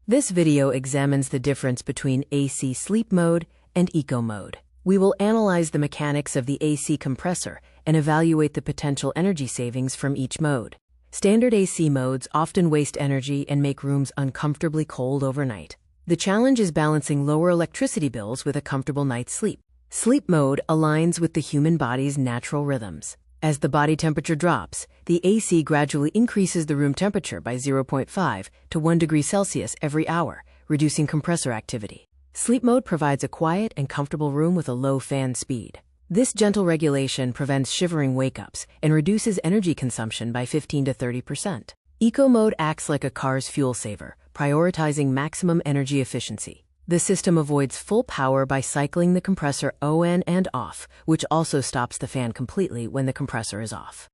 This video examines the difference between AC sleep mode and eco mode. We will analyze the mechanics of the AC compressor and evaluate the potential energy savings from each mode. Standard AC modes often waste energy and make rooms uncomfortably cold overnight. The challenge is balancing lower electricity bills with a comfortable night's sleep. Sleep mode aligns with the human body's natural rhythms. As the body temperature drops, the AC gradually increases the room temperature by 0.5 to 1 degree Celsius every hour, reducing compressor activity. Sleep mode provides a quiet and comfortable room with a low fan speed. This gentle regulation prevents shivering wake-ups and reduces energy consumption by 15 to 30%. Eco mode acts like a car's fuel saver, prioritizing maximum energy efficiency. The system avoids full power by cycling the compressor on and off, which also stops the fan completely when the compressor is off.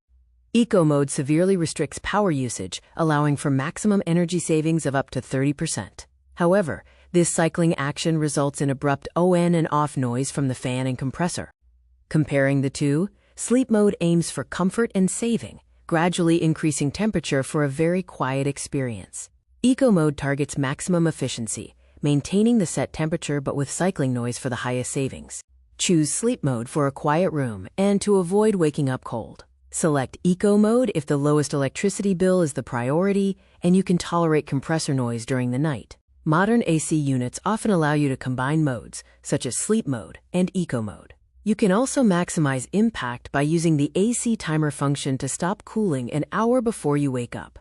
Eco mode severely restricts power usage, allowing for maximum energy savings of up to 30%. However, this cycling action results in abrupt on and off noise from the fan and compressor. Comparing the two, sleep mode aims for comfort and saving, gradually increasing temperature for a very quiet experience. Eco mode targets maximum efficiency, maintaining the set temperature but with cycling noise for the highest savings. Choose sleep mode for a quiet room and to avoid waking up cold. Select eco mode if the lowest electricity bill is the priority and you can tolerate compressor noise during the night. Modern AC units often allow you to combine modes, such as sleep mode and eco mode. You can also maximize impact by using the AC timer function to stop cooling an hour before you wake up.